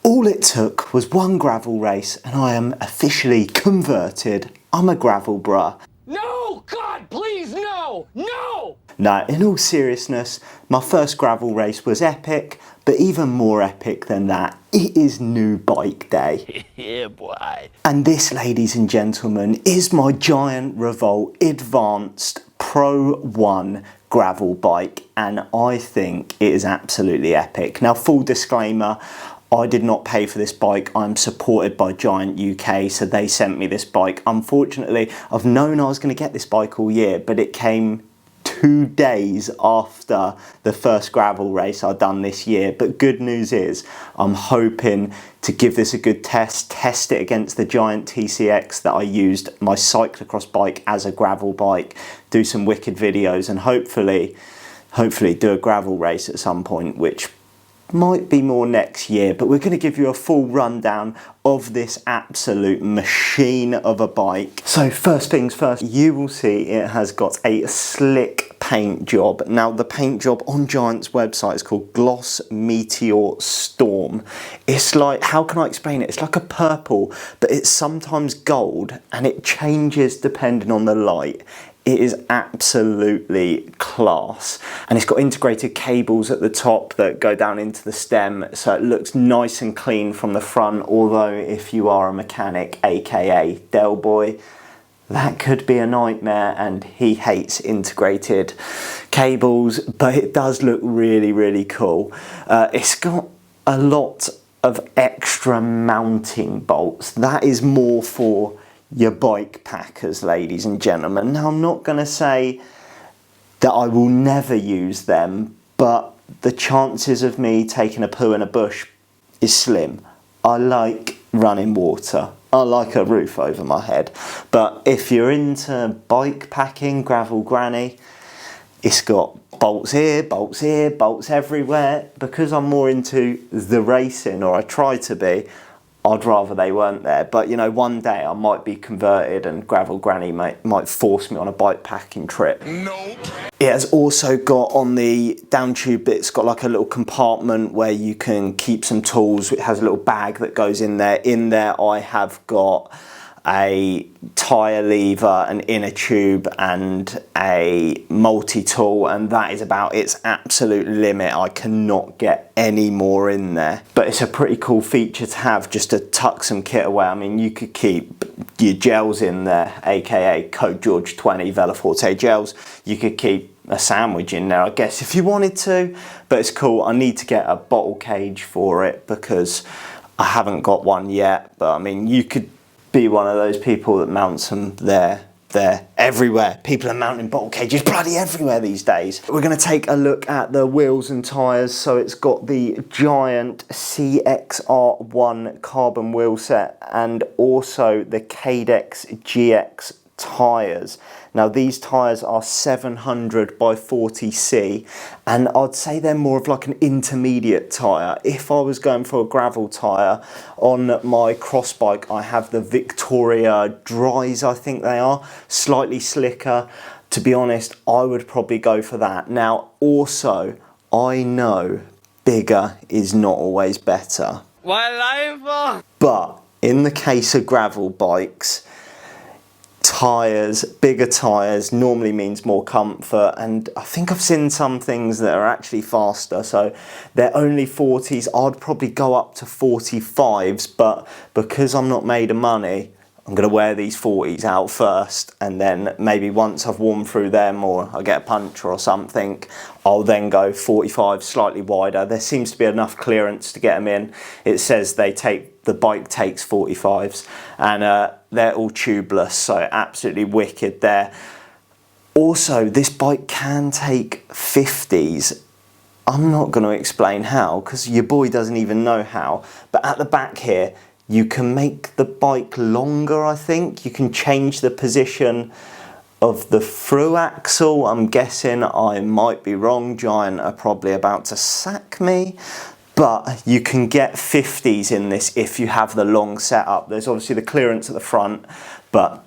All it took was one gravel race and I am officially converted. I'm a gravel bruh. No! God, please, no! No! Now, in all seriousness, my first gravel race was epic, but even more epic than that, it is new bike day. Yeah, boy. And this, ladies and gentlemen, is my Giant Revolt Advanced Pro 1 gravel bike, and I think it is absolutely epic. Now, full disclaimer, I did not pay for this bike. I'm supported by Giant UK, so they sent me this bike. Unfortunately, I've known I was going to get this bike all year, but it came 2 days after the first gravel race I've done this year. But good news is I'm hoping to give this a good test it against the Giant TCX that I used my cyclocross bike as a gravel bike, do some wicked videos, and hopefully do a gravel race at some point, which might be more next year. But we're going to give you a full rundown of this absolute machine of a bike. So first things first, you will see it has got a slick paint job. Now the paint job on Giant's website is called Gloss Meteor Storm. It's like, how can I explain it? It's like a purple, but it's sometimes gold and it changes depending on the light. It is absolutely class, and it's got integrated cables at the top that go down into the stem, so it looks nice and clean from the front. Although if you are a mechanic, aka Del Boy, that could be a nightmare, and he hates integrated cables, but it does look really, really cool. It's got a lot of extra mounting bolts. That is more for your bike packers, ladies and gentlemen. Now, I'm not going to say that I will never use them, but the chances of me taking a poo in a bush is slim. I like running water. I like a roof over my head. But if you're into bike packing, gravel granny, it's got bolts here, bolts here, bolts everywhere. Because I'm more into the racing, or I try to be, I'd rather they weren't there. But you know, one day I might be converted and gravel granny might force me on a bike packing trip. Nope. It has also got, on the down tube, it's got like a little compartment where you can keep some tools. It has a little bag that goes in there. In there I have got a tyre lever, an inner tube and a multi-tool, and that is about its absolute limit. I cannot get any more in there, but it's a pretty cool feature to have, just to tuck some kit away. I mean, you could keep your gels in there, aka Code George 20 Veloforte gels. You could keep a sandwich in there, I guess, if you wanted to, but it's cool. I need to get a bottle cage for it because I haven't got one yet, but I mean, you could be one of those people that mounts them there, everywhere. People are mounting bottle cages bloody everywhere these days. We're going to take a look at the wheels and tyres. So it's got the Giant CXR1 carbon wheel set and also the Cadex GX tyres. Now these tyres are 700 by 40C, and I'd say they're more of like an intermediate tyre. If I was going for a gravel tyre, on my cross bike I have the Victoria Dries, I think they are, slightly slicker. To be honest, I would probably go for that. Now also, I know bigger is not always better. But in the case of gravel bikes, bigger tyres normally means more comfort, and I think I've seen some things that are actually faster. So they're only 40s, I'd probably go up to 45s, but because I'm not made of money, I'm going to wear these 40s out first, and then maybe once I've worn through them or I get a puncture or something, I'll then go 45, slightly wider. There seems to be enough clearance to get them in. It says the bike takes 45s, and they're all tubeless, so absolutely wicked there. Also, this bike can take 50s. I'm not going to explain how, because your boy doesn't even know how, but at the back here, you can make the bike longer, I think. You can change the position of the through axle. I'm guessing, I might be wrong, Giant are probably about to sack me, but you can get 50s in this if you have the long setup. There's obviously the clearance at the front, but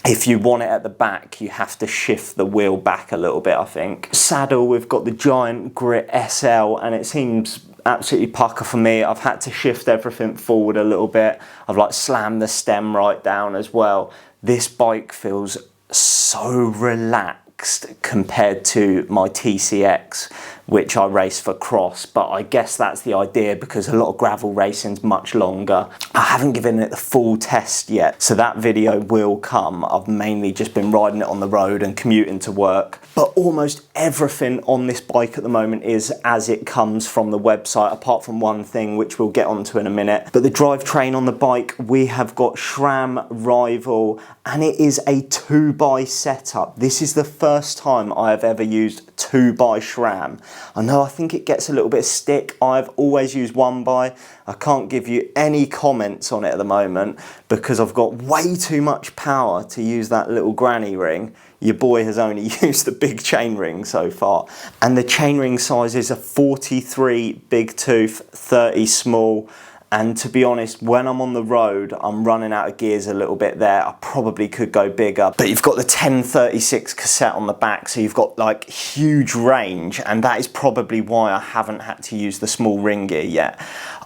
if you want it at the back, you have to shift the wheel back a little bit, I think. Saddle, we've got the Giant Grit SL, and it seems absolutely pucker for me. I've had to shift everything forward a little bit. I've like slammed the stem right down as well. This bike feels so relaxed compared to my TCX, which I race for cross, but I guess that's the idea because a lot of gravel racing's much longer. I haven't given it the full test yet, so that video will come. I've mainly just been riding it on the road and commuting to work, but almost everything on this bike at the moment is as it comes from the website, apart from one thing which we'll get onto in a minute. But the drivetrain on the bike, we have got SRAM Rival, and it is a 2x setup. This is the first time I have ever used 2x SRAM. I think it gets a little bit of stick. I've always used 1x. I can't give you any comments on it at the moment because I've got way too much power to use that little granny ring. Your boy has only used the big chainring so far. And the chainring size is a 43 big tooth, 30 small. And to be honest, when I'm on the road, I'm running out of gears a little bit there. I probably could go bigger, but you've got the 1036 cassette on the back, so you've got like huge range, and that is probably why I haven't had to use the small ring gear yet.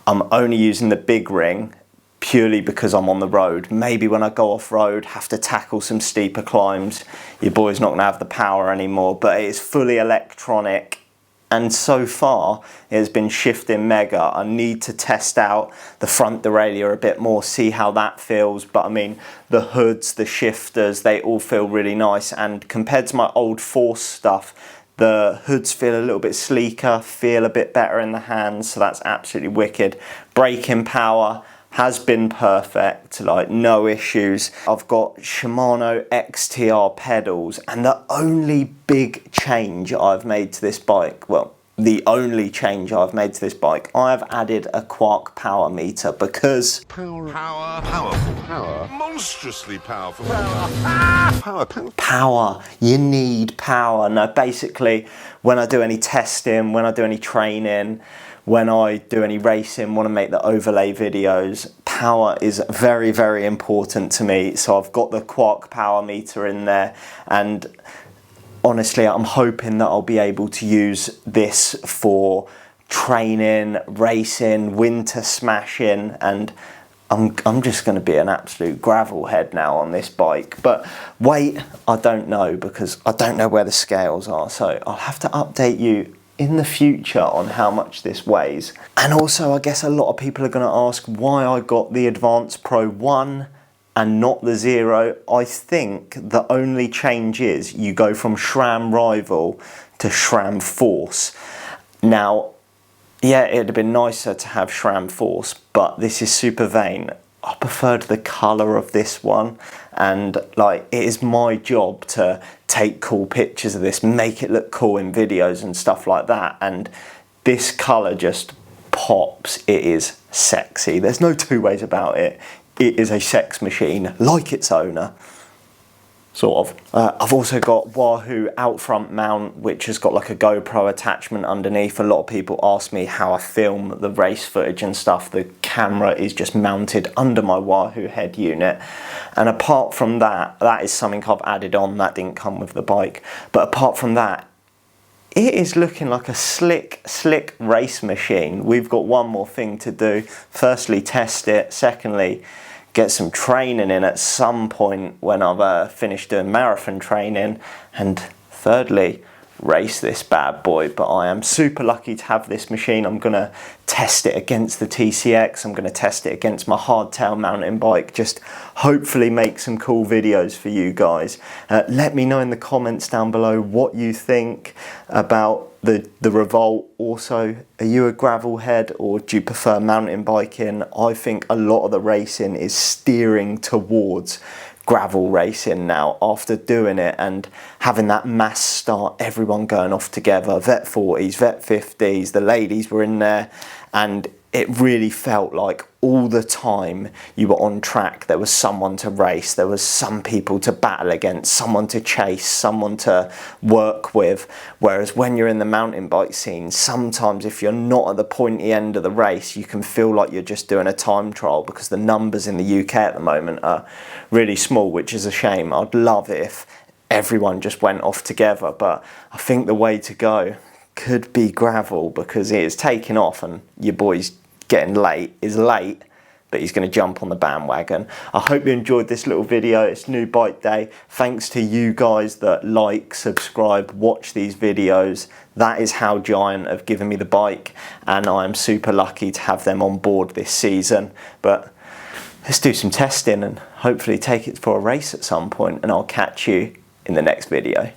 I'm only using the big ring purely because I'm on the road. Maybe when I go off road, have to tackle some steeper climbs, your boy's not gonna have the power anymore, but it is fully electronic. And so far, it has been shifting mega. I need to test out the front derailleur a bit more, see how that feels. But I mean, the hoods, the shifters, they all feel really nice. And compared to my old Force stuff, the hoods feel a little bit sleeker, feel a bit better in the hands. So that's absolutely wicked. Braking power has been perfect, like no issues. I've got Shimano XTR pedals, and the only big change I've made to this bike, well, the only change I've made to this bike, I've added a Quark power meter because powerful, monstrously powerful, power, you need power. Now basically, when I do any testing, when I do any training, when I do any racing, want to make the overlay videos, power is very, very important to me. So I've got the Quark power meter in there, and honestly, I'm hoping that I'll be able to use this for training, racing, winter smashing, and I'm just going to be an absolute gravel head now on this bike. But weight, I don't know, because I don't know where the scales are, so I'll have to update you in the future on how much this weighs. And also, I guess a lot of people are going to ask why I got the Advanced Pro 1 and not the 0. I think the only change is you go from SRAM Rival to SRAM Force. Now, yeah, it'd have been nicer to have SRAM Force, but this is super vain. I preferred the colour of this one, and like, it is my job to take cool pictures of this, make it look cool in videos and stuff like that, and this colour just pops. It is sexy. There's no two ways about it. It is a sex machine, like its owner. Sort of. I've also got Wahoo out front mount, which has got like a GoPro attachment underneath. A lot of people ask me how I film the race footage and stuff. The camera is just mounted under my Wahoo head unit. And apart from that, that is something I've added on. That didn't come with the bike. But apart from that, it is looking like a slick race machine. We've got one more thing to do. Firstly, test it. Secondly, get some training in at some point when I've finished doing marathon training. And thirdly, race this bad boy. But I am super lucky to have this machine. I'm going to test it against the TCX. I'm going to test it against my hardtail mountain bike. Just hopefully make some cool videos for you guys. Let me know in the comments down below what you think about the Revolt. Also, are you a gravel head or do you prefer mountain biking? I think a lot of the racing is steering towards gravel racing now after doing it and having that mass start, everyone going off together, Vet 40s, Vet 50s, the ladies were in there, and it really felt like all the time you were on track, there was someone to race, there was some people to battle against, someone to chase, someone to work with. Whereas when you're in the mountain bike scene, sometimes if you're not at the pointy end of the race, you can feel like you're just doing a time trial because the numbers in the UK at the moment are really small, which is a shame. I'd love it if everyone just went off together, but I think the way to go, could be gravel because it is taking off and your boy's getting late, but he's going to jump on the bandwagon. I hope you enjoyed this little video. It's new bike day. Thanks to you guys that like, subscribe, watch these videos. That is how Giant have given me the bike, and I'm super lucky to have them on board this season. But let's do some testing and hopefully take it for a race at some point, and I'll catch you in the next video.